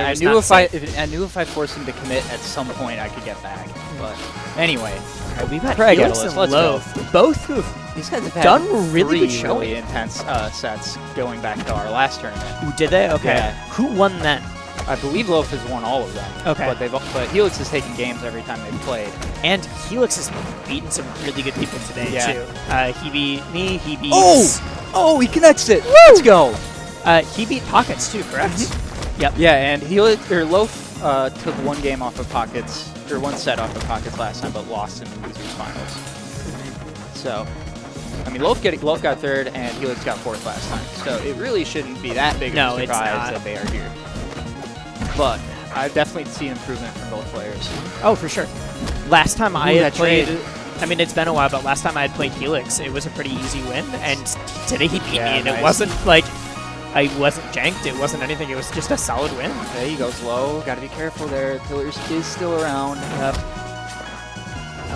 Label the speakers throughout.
Speaker 1: I knew if I forced him to commit at some point, I could get back. But anyway,
Speaker 2: we've got
Speaker 1: Craig
Speaker 2: Helix
Speaker 1: Helix,
Speaker 2: and
Speaker 1: let's
Speaker 2: Loaf, both who've
Speaker 1: these guys have had
Speaker 2: done really good showing.
Speaker 1: really intense sets going back to our last tournament.
Speaker 2: Ooh, did they? Okay.
Speaker 1: Yeah.
Speaker 2: Who won then?
Speaker 1: I believe Loaf has won all of them.
Speaker 2: Okay.
Speaker 1: But Helix has taken games every time they've played.
Speaker 2: And Helix has beaten some really good people today, too. He beat me, he beat...
Speaker 1: Oh, he connects it! Woo! Let's go!
Speaker 2: He beat Pockets, too, correct?
Speaker 1: Yep. Yeah, and Loaf took one game off of Pockets, or one set off of Pockets last time, but lost in the losers finals. So, I mean, Loaf got third, and Helix got fourth last time. So it really shouldn't be that big of a surprise that they are here. But I've definitely seen improvement from both players.
Speaker 2: Oh, for sure. Last time I had played, I mean, it's been a while, but last time I had played Helix, it was a pretty easy win, and today he beat me, and it wasn't like, I wasn't janked, it wasn't anything, it was just a solid win.
Speaker 1: Okay, he goes low, gotta be careful there, Pillars is still around. Yep.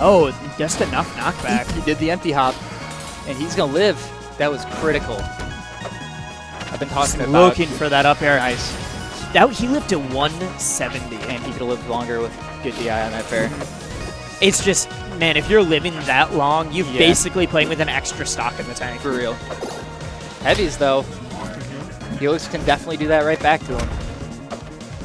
Speaker 2: Oh, just enough knockback.
Speaker 1: He did the empty hop, and he's gonna live. That was critical. I've been talking about
Speaker 2: looking for that up air.
Speaker 1: Nice.
Speaker 2: He lived to 170.
Speaker 1: And he could have lived longer with good DI on that fair.
Speaker 2: It's just, man, if you're living that long, you've basically playing with an extra stock in the tank.
Speaker 1: For real. Heavies, though. Helix can definitely do that right back to him.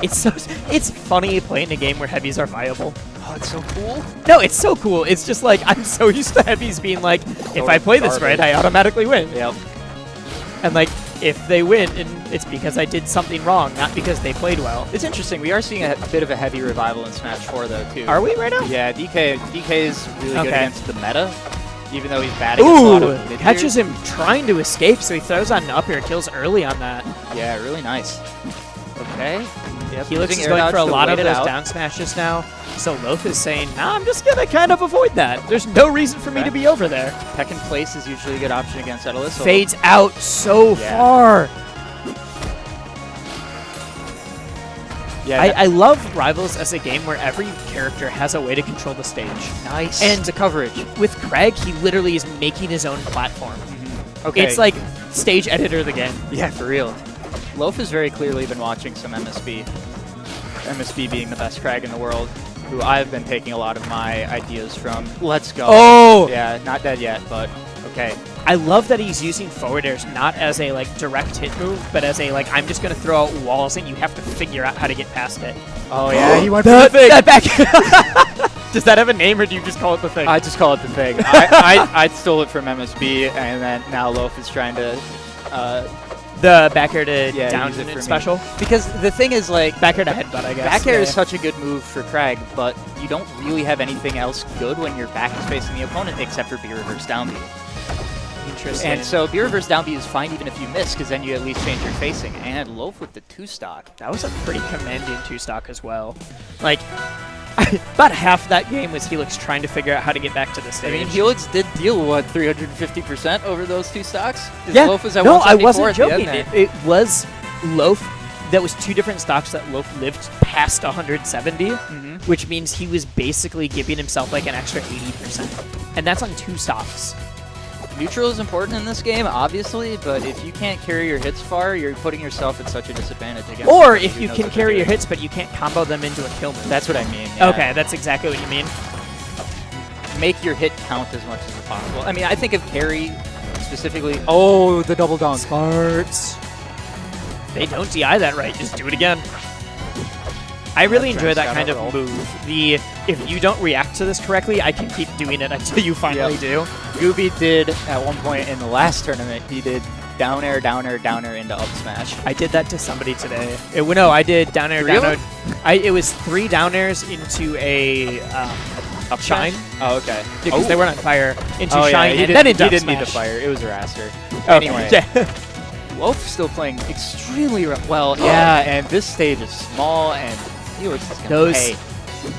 Speaker 2: It's funny playing a game where heavies are viable.
Speaker 1: Oh, it's so cool.
Speaker 2: No, it's so cool. It's just like, I'm so used to heavies being like, if I play this right, I automatically win.
Speaker 1: Yep.
Speaker 2: And like, if they win, and it's because I did something wrong, not because they played well.
Speaker 1: It's interesting. We are seeing a bit of a heavy revival in Smash 4, though, too.
Speaker 2: Are we right now?
Speaker 1: Yeah, DK is really good against the meta, even though he's bad against a lot of mid
Speaker 2: catches him trying to escape, so he throws on up air kills early on that.
Speaker 1: Yeah, really nice. Okay. Yep.
Speaker 2: Helix is going for a lot of those down smashes now, so Loaf is saying, nah, I'm just going to kind of avoid that. There's no reason for me to be over there.
Speaker 1: Second place is usually a good option against Etalus.
Speaker 2: Fades out so far. Yeah, I love Rivals as a game where every character has a way to control the stage.
Speaker 1: Nice.
Speaker 2: And
Speaker 1: the coverage.
Speaker 2: With Craig, he literally is making his own platform.
Speaker 1: Okay.
Speaker 2: It's like stage editor of the game.
Speaker 1: Yeah, for real. Loaf has very clearly been watching some MSB. MSB being the best Craig in the world, who I've been taking a lot of my ideas from. Let's go.
Speaker 2: Oh!
Speaker 1: Yeah, not dead yet, but okay.
Speaker 2: I love that he's using forward airs not as a like direct hit move, but as a like I'm just gonna throw out walls and you have to figure out how to get past it.
Speaker 1: Oh yeah, he went for the thing.
Speaker 2: That back. Does that have a name or do you just call it the thing?
Speaker 1: I just call it the thing. I stole it from MSB, and then now Loaf is trying to
Speaker 2: the back air to down special.
Speaker 1: Me. Because the thing is, like,
Speaker 2: back air to headbutt, I guess.
Speaker 1: Back air is such a good move for Craig, but you don't really have anything else good when your back is facing the opponent except for B reverse down B.
Speaker 2: Interesting.
Speaker 1: And so B reverse down B is fine even if you miss, because then you at least change your facing. And Loaf with the 2-stock.
Speaker 2: That was a pretty commanding 2-stock as well. Like, about half that game was Helix trying to figure out how to get back to the stage.
Speaker 1: I mean, Helix did deal, what, 350% over those 2 stocks?
Speaker 2: Yeah.
Speaker 1: Loaf was at
Speaker 2: no, I wasn't joking.
Speaker 1: It
Speaker 2: was Loaf. That was 2 different stocks that Loaf lived past 170, which means he was basically giving himself like an extra 80%. And that's on 2 stocks.
Speaker 1: Neutral is important in this game, obviously, but if you can't carry your hits far, you're putting yourself at such a disadvantage against.
Speaker 2: Or if you can carry your hits, but you can't combo them into a kill move.
Speaker 1: That's what I mean. Yeah.
Speaker 2: Okay, that's exactly what you mean.
Speaker 1: Make your hit count as much as possible. I mean, I think of carry specifically. Oh, the double dunk.
Speaker 2: Smarts. They don't DI that right. Just do it again. I really enjoy that kind of move. If you don't react to this correctly, I can keep doing it until you finally do.
Speaker 1: Gooby did at one point in the last tournament. He did down air, down air, down air into up smash.
Speaker 2: I did that to somebody today. No, I did down air, down air. It was 3 down airs into a
Speaker 1: up
Speaker 2: shine.
Speaker 1: Oh, okay.
Speaker 2: Because they weren't on fire. Into shine,
Speaker 1: yeah,
Speaker 2: and then into up
Speaker 1: didn't
Speaker 2: smash.
Speaker 1: need the fire. It was a raster.
Speaker 2: Okay.
Speaker 1: Anyway. Loaf's still playing extremely well. Yeah, and this stage is small, and Helix is going to pay.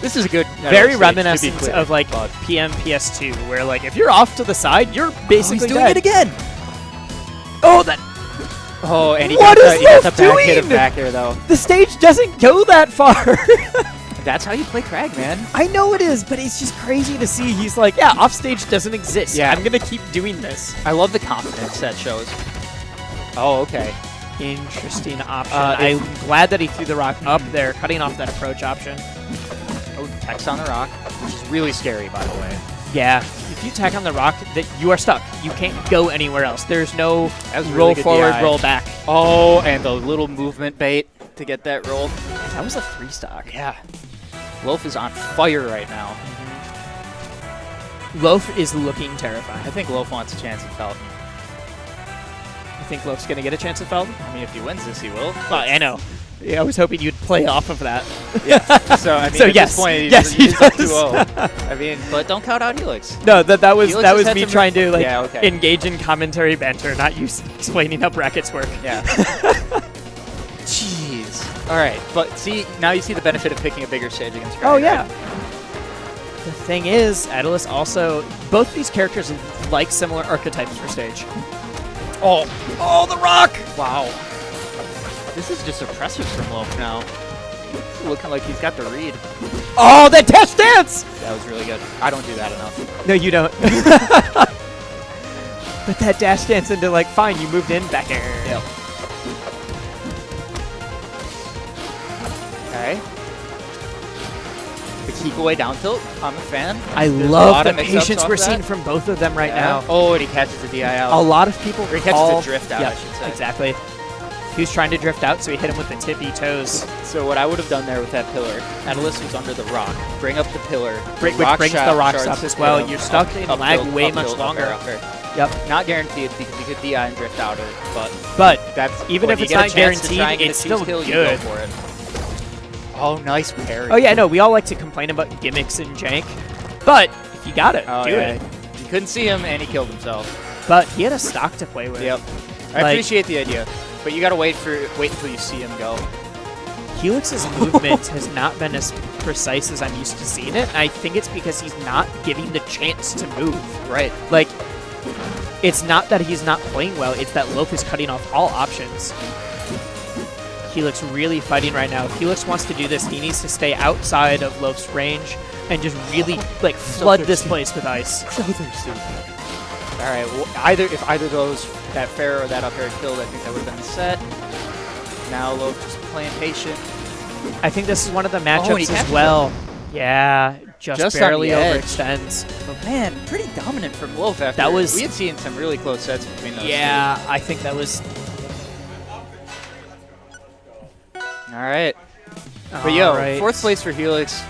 Speaker 1: This is a good
Speaker 2: very reminiscent of like PM PS2, where like if you're off to the side, you're basically
Speaker 1: he's doing it again.
Speaker 2: Oh, that.
Speaker 1: Oh, and he
Speaker 2: what
Speaker 1: got
Speaker 2: is
Speaker 1: the back hit of back air though.
Speaker 2: The stage doesn't go that far.
Speaker 1: That's how you play Craig, man.
Speaker 2: I know it is, but it's just crazy to see. He's like, yeah, off stage doesn't exist. Yeah, I'm gonna keep doing this.
Speaker 1: I love the confidence that shows. Oh, okay.
Speaker 2: Interesting option. I'm glad that he threw the rock up there, cutting off that approach option.
Speaker 1: Oh, text on the rock, which is really scary, by the way.
Speaker 2: Yeah, if you tack on the rock, that you are stuck. You can't go anywhere else. There's no
Speaker 1: Really
Speaker 2: roll
Speaker 1: good
Speaker 2: forward,
Speaker 1: DI.
Speaker 2: roll back.
Speaker 1: Oh, and the little movement bait to get that roll.
Speaker 2: That was a 3-stock.
Speaker 1: Yeah. Loaf is on fire right now.
Speaker 2: Loaf is looking terrifying.
Speaker 1: I think Loaf wants a chance at Felton.
Speaker 2: I think Loaf's going to get a chance at Felton.
Speaker 1: I mean, if he wins this, he will.
Speaker 2: Well, I know. Yeah, I was hoping you'd play off of that.
Speaker 1: Yeah. So, I mean,
Speaker 2: So
Speaker 1: at
Speaker 2: yes.
Speaker 1: this point,
Speaker 2: Yes, he
Speaker 1: he's up
Speaker 2: does.
Speaker 1: 2-0. I mean, but don't count out Helix.
Speaker 2: No, that was
Speaker 1: Helix has had
Speaker 2: me
Speaker 1: some-
Speaker 2: trying to like
Speaker 1: Yeah, okay.
Speaker 2: engage in commentary banter, not you explaining how brackets work.
Speaker 1: Yeah. Jeez. All right, but see, now you see the benefit of picking a bigger stage against Greg.
Speaker 2: Oh yeah. The thing is, Aeolus also, both these characters like similar archetypes for stage.
Speaker 1: Oh, the rock! Wow. This is just oppressive from Loaf now. Looking like he's got the read.
Speaker 2: Oh, that dash dance!
Speaker 1: That was really good. I don't do that enough.
Speaker 2: No, you don't. But that dash dance into like, fine, you moved in, back air.
Speaker 1: Yep. Okay. The keep away down tilt. I'm a fan.
Speaker 2: I
Speaker 1: There's a
Speaker 2: love
Speaker 1: lot
Speaker 2: the
Speaker 1: of mix-ups
Speaker 2: patience
Speaker 1: off
Speaker 2: we're
Speaker 1: that.
Speaker 2: seeing from both of them right
Speaker 1: Yeah.
Speaker 2: now.
Speaker 1: Oh, and he catches the DI out.
Speaker 2: A lot of people
Speaker 1: Or he catches
Speaker 2: call...
Speaker 1: the drift out,
Speaker 2: Yeah,
Speaker 1: I should say.
Speaker 2: exactly. He was trying to drift out, so he hit him with the tippy toes.
Speaker 1: So what I would have done there with that pillar, Aeolus was under the rock. Bring up the pillar.
Speaker 2: Which
Speaker 1: rock
Speaker 2: brings
Speaker 1: shot
Speaker 2: the rocks
Speaker 1: shards
Speaker 2: up as
Speaker 1: hit
Speaker 2: well.
Speaker 1: him,
Speaker 2: You're stuck in lag
Speaker 1: tilt,
Speaker 2: way
Speaker 1: up
Speaker 2: much
Speaker 1: tilt,
Speaker 2: longer.
Speaker 1: up air.
Speaker 2: Yep.
Speaker 1: Not guaranteed because he could DI and drift out of it, but
Speaker 2: But
Speaker 1: that's
Speaker 2: even
Speaker 1: when
Speaker 2: if
Speaker 1: you
Speaker 2: it's
Speaker 1: get a
Speaker 2: not
Speaker 1: chance to try
Speaker 2: guaranteed,
Speaker 1: and get
Speaker 2: it's
Speaker 1: a cheese
Speaker 2: still
Speaker 1: kill, you
Speaker 2: good.
Speaker 1: go for it. Oh, nice parry.
Speaker 2: Oh yeah, no, we all like to complain about gimmicks and jank, but if you got it,
Speaker 1: Oh,
Speaker 2: do
Speaker 1: yeah.
Speaker 2: it.
Speaker 1: You couldn't see him, and he killed himself.
Speaker 2: But he had a stock to play with.
Speaker 1: Yep. I
Speaker 2: Like-
Speaker 1: appreciate the idea, but you gotta wait until you see him go.
Speaker 2: Helix's movement has not been as precise as I'm used to seeing it. And I think it's because he's not giving the chance to move.
Speaker 1: Right.
Speaker 2: Like, it's not that he's not playing well, it's that Loaf is cutting off all options. Helix really fighting right now. If Helix wants to do this, he needs to stay outside of Loaf's range and just really like flood this place with ice.
Speaker 1: So thirsty. All right. Well, if either of those, that fair or that up air killed, I think that would have been the set. Now Loaf just playing patient.
Speaker 2: I think this is one of the
Speaker 1: he
Speaker 2: matchups as
Speaker 1: catches
Speaker 2: well. Yeah, just
Speaker 1: Just on
Speaker 2: barely
Speaker 1: the edge.
Speaker 2: overextends.
Speaker 1: But man, pretty dominant from Loaf after.
Speaker 2: That was-
Speaker 1: We had seen some really close sets between those
Speaker 2: Yeah, I think that was...
Speaker 1: two. All right. But yo,
Speaker 2: Alright.
Speaker 1: fourth place for Helix.